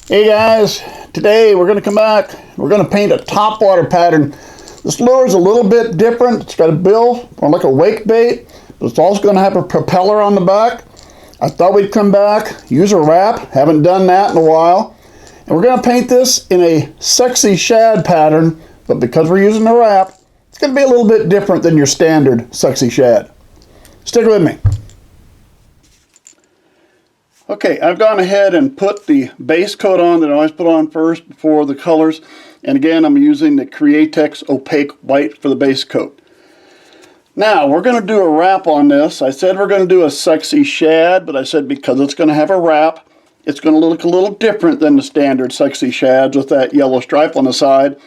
Hey guys, today we're going to come back. We're going to paint a topwater pattern. This lure is a little bit different. It's got a bill more like a wake bait, but it's also going to have a propeller on the back. I thought we'd come back, use a wrap. Haven't done that in a while. And we're going to paint this in a sexy shad pattern, but because we're using a wrap, it's going to be a little bit different than your standard sexy shad. Stick with me. Okay, I've gone ahead and put the base coat on that I always put on first before the colors. And again, I'm using the Createx Opaque White for the base coat. Now, we're going to do a wrap on this. I said we're going to do a sexy shad, but I said because it's going to have a wrap, it's going to look a little different than the standard sexy shads with that yellow stripe on the side.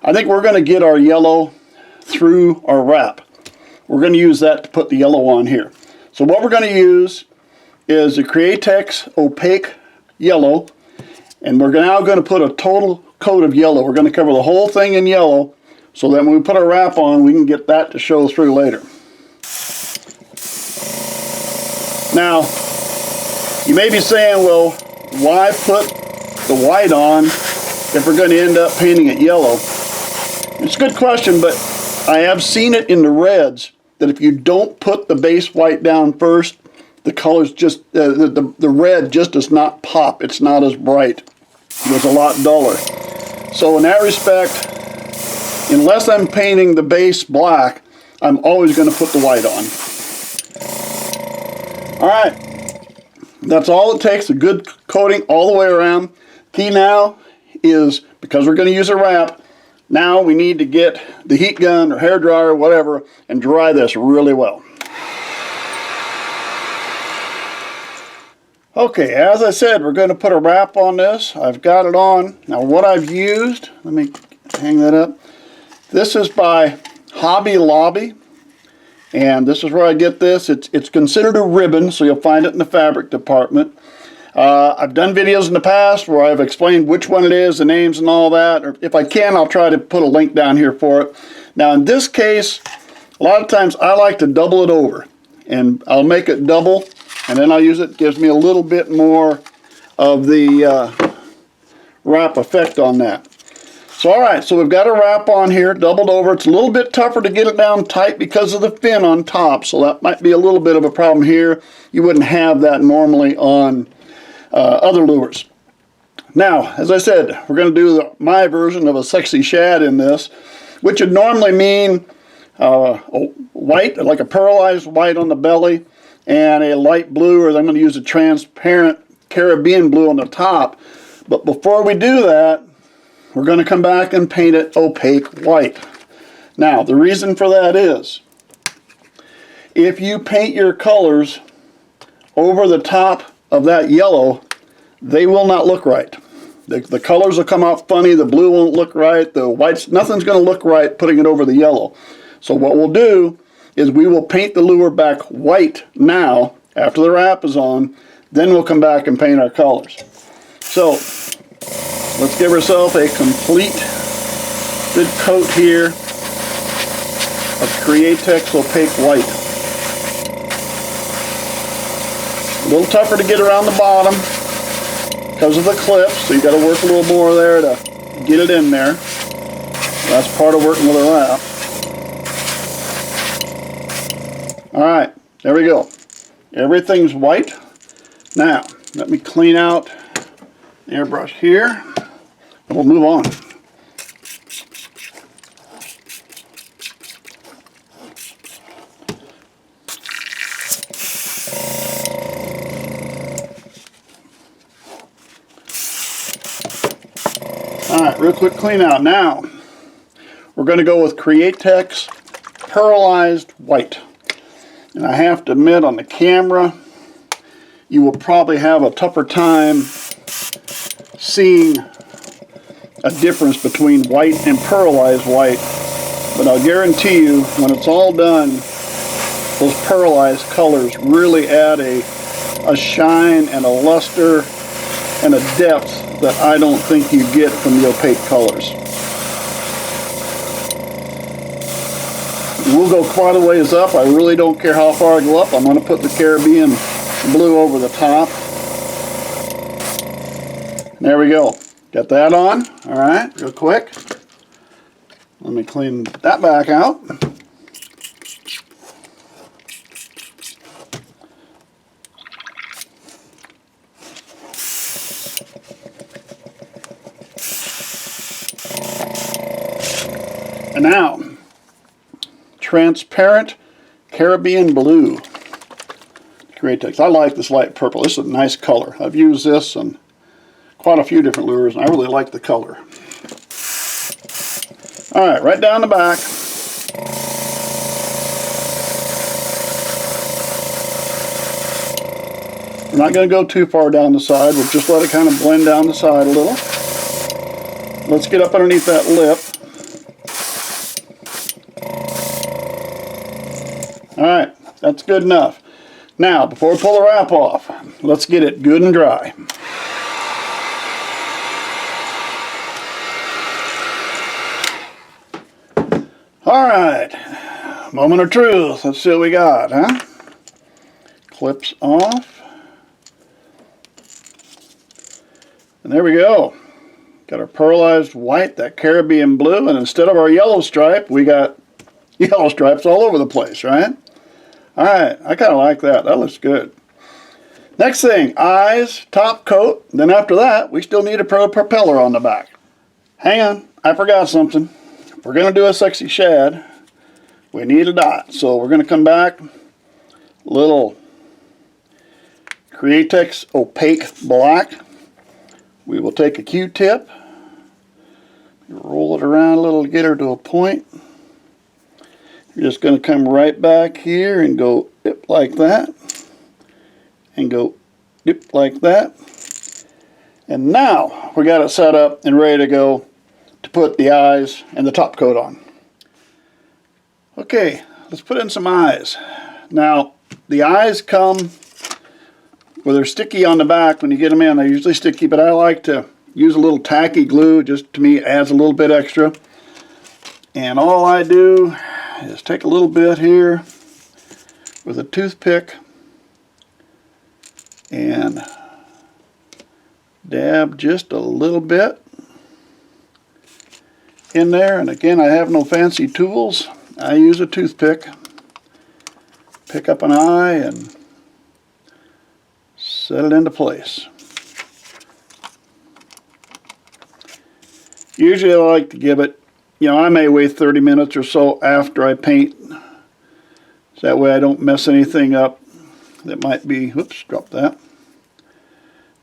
I think we're going to get our yellow through our wrap. We're going to use that to put the yellow on here. So what we're going to use is the Createx Opaque Yellow, and we're now going to put a total coat of yellow. We're going to cover the whole thing in yellow so that when we put our wrap on, we can get that to show through later. Now, you may be saying, well, why put the white on if we're going to end up painting it yellow? It's a good question, but I have seen it in the reds that if you don't put the base white down first, the colors just, the red just does not pop. It's not as bright. It was a lot duller. So in that respect, unless I'm painting the base black, I'm always going to put the white on. Alright, that's all it takes, a good coating all the way around. Key now is, because we're going to use a wrap, now we need to get the heat gun or hair dryer or whatever and dry this really well. Okay, as I said, we're going to put a wrap on this. I've got it on. Now what I've used, let me hang that up. This is by Hobby Lobby, and this is where I get this. It's considered a ribbon, so you'll find it in the fabric department. I've done videos in the past where I've explained which one it is, the names and all that. Or if I can, I'll try to put a link down here for it. Now in this case, a lot of times I like to double it over, and I'll make it double, and then I'll use it. It gives me a little bit more of the wrap effect on that. So alright, so we've got a wrap on here, doubled over. It's a little bit tougher to get it down tight because of the fin on top, so that might be a little bit of a problem here. You wouldn't have that normally on other lures. Now, as I said, we're going to do my version of a sexy shad in this, which would normally mean white, like a pearlized white on the belly, and a light blue, or I'm going to use a transparent Caribbean blue on the top. But before we do that, we're going to come back and paint it opaque white. Now, the reason for that is, if you paint your colors over the top of that yellow, they will not look right. The colors will come out funny, the blue won't look right, the whites, nothing's going to look right putting it over the yellow. So what we'll do is we will paint the lure back white now, after the wrap is on, then we'll come back and paint our colors. So, let's give ourselves a complete good coat here of Createx Opaque White. A little tougher to get around the bottom because of the clips, so you got to work a little more there to get it in there. That's part of working with a wrap. Alright, there we go. Everything's white. Now, let me clean out the airbrush here, and we'll move on. Alright, real quick clean out. Now, we're going to go with Createx Pearlized White. And I have to admit, on the camera, you will probably have a tougher time seeing a difference between white and pearlized white. But I'll guarantee you, when it's all done, those pearlized colors really add a shine and a luster and a depth that I don't think you get from the opaque colors. We'll go quite a ways up. I really don't care how far I go up. I'm going to put the Caribbean blue over the top. There we go. Got that on. All right, real quick. Let me clean that back out. And now, transparent Caribbean blue. Great text. I like this light purple. This is a nice color. I've used this on quite a few different lures, and I really like the color. All right, right down the back. We're not going to go too far down the side. We'll just let it kind of blend down the side a little. Let's get up underneath that lip. All right, that's good enough. Now, before we pull the wrap off, let's get it good and dry. All right, moment of truth. Let's see what we got, huh? Clips off. And there we go. Got our pearlized white, that Caribbean blue, and instead of our yellow stripe, we got yellow stripes all over the place, right? All right, I kind of like that. That looks good. Next thing, eyes, top coat. Then after that, we still need a propeller on the back. Hang on, I forgot something. If we're going to do a sexy shad, we need a dot. So we're going to come back, little Createx opaque black. We will take a Q-tip, roll it around a little to get her to a point. You're just going to come right back here and go dip like that, and go dip like that. And now we got it set up and ready to go to put the eyes and the top coat on. Okay, let's put in some eyes. Now the eyes come, well, they're sticky on the back when you get them in. They're usually sticky, but I like to use a little tacky glue. Just to me, it adds a little bit extra. And all I do is take a little bit here with a toothpick and dab just a little bit in there. And again, I have no fancy tools. I use a toothpick. Pick up an eye and set it into place. Usually I like to give it, I may wait 30 minutes or so after I paint. So that way I don't mess anything up that might be, oops, drop that.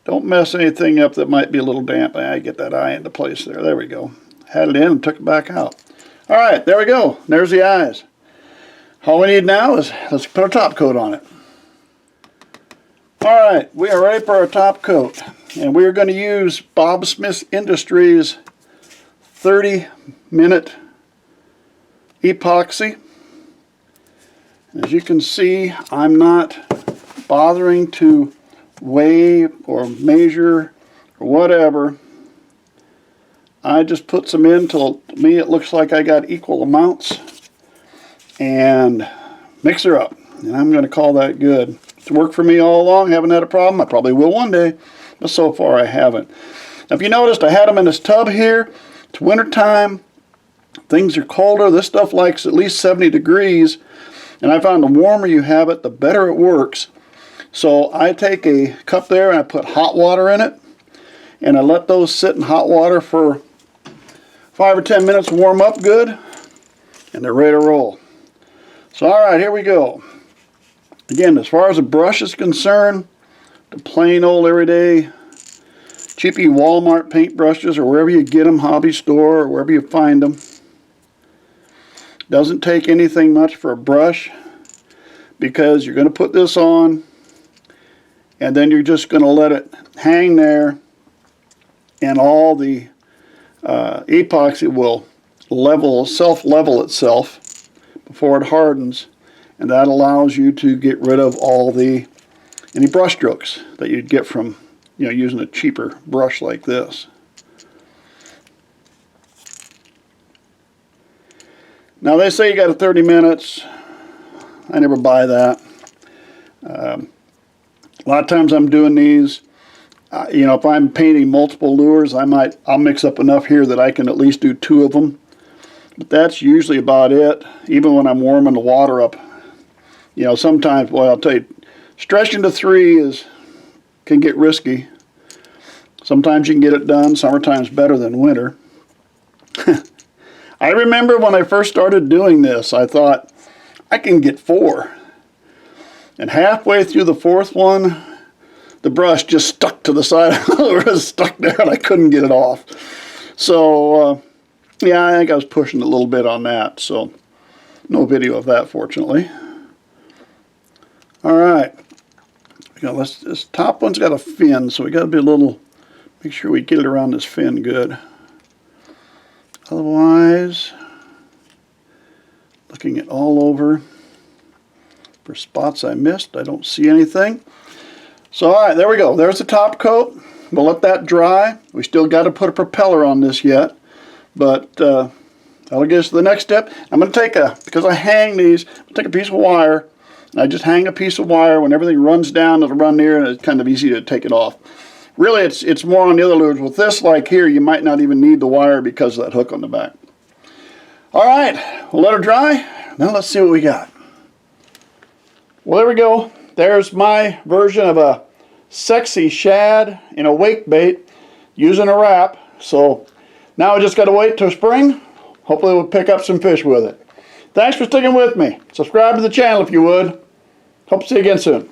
Don't mess anything up that might be a little damp. I get that eye into place there. There we go. Had it in and took it back out. All right, there we go. There's the eyes. All we need now is, let's put our top coat on it. All right, we are ready for our top coat. And we are going to use Bob Smith Industries 30-minute epoxy. As you can see, I'm not bothering to weigh or measure or whatever. I just put some in till to me it looks like I got equal amounts and mix her up. And I'm going to call that good. It's worked for me all along. Haven't had a problem. I probably will one day, but so far I haven't. Now, if you noticed, I had them in this tub here. It's winter time. Things are colder. This stuff likes at least 70 degrees. And I found the warmer you have it, the better it works. So I take a cup there and I put hot water in it. And I let those sit in hot water for 5 or 10 minutes, warm up good. And they're ready to roll. So all right, here we go. Again, as far as a brush is concerned, the plain old everyday cheapy Walmart paint brushes or wherever you get them, hobby store or wherever you find them. Doesn't take anything much for a brush because you're going to put this on and then you're just going to let it hang there and all the epoxy will self-level itself before it hardens, and that allows you to get rid of all any brush strokes that you'd get from using a cheaper brush like this. Now they say you got 30 minutes. I never buy that. A lot of times I'm doing these, You know, if I'm painting multiple lures, I'll mix up enough here that I can at least do 2 of them. But that's usually about it, even when I'm warming the water up. You know, sometimes, well, I'll tell you, stretching to 3 can get risky. Sometimes you can get it done. Summertime's better than winter. I remember when I first started doing this, I thought, I can get 4. And halfway through the 4th one, the brush just stuck to the side of the lure. It was stuck there and I couldn't get it off. So, yeah, I think I was pushing a little bit on that. So, no video of that, fortunately. All right. You know, this top one's got a fin, so we got to be a little, make sure we get it around this fin good. Otherwise, looking it all over for spots I missed. I don't see anything. So, all right, there we go. There's the top coat. We'll let that dry. We still got to put a propeller on this yet, but that'll get us to the next step. I'm going to take because I hang these, I'll take a piece of wire, and I just hang a piece of wire. When everything runs down, it'll run near, and it's kind of easy to take it off. Really, it's more on the other lures. With this, like here, you might not even need the wire because of that hook on the back. All right, we'll let her dry. Now let's see what we got. Well, there we go. There's my version of a sexy shad in a wake bait using a wrap. So now I just got to wait till spring. Hopefully we'll pick up some fish with it. Thanks for sticking with me. Subscribe to the channel if you would. Hope to see you again soon.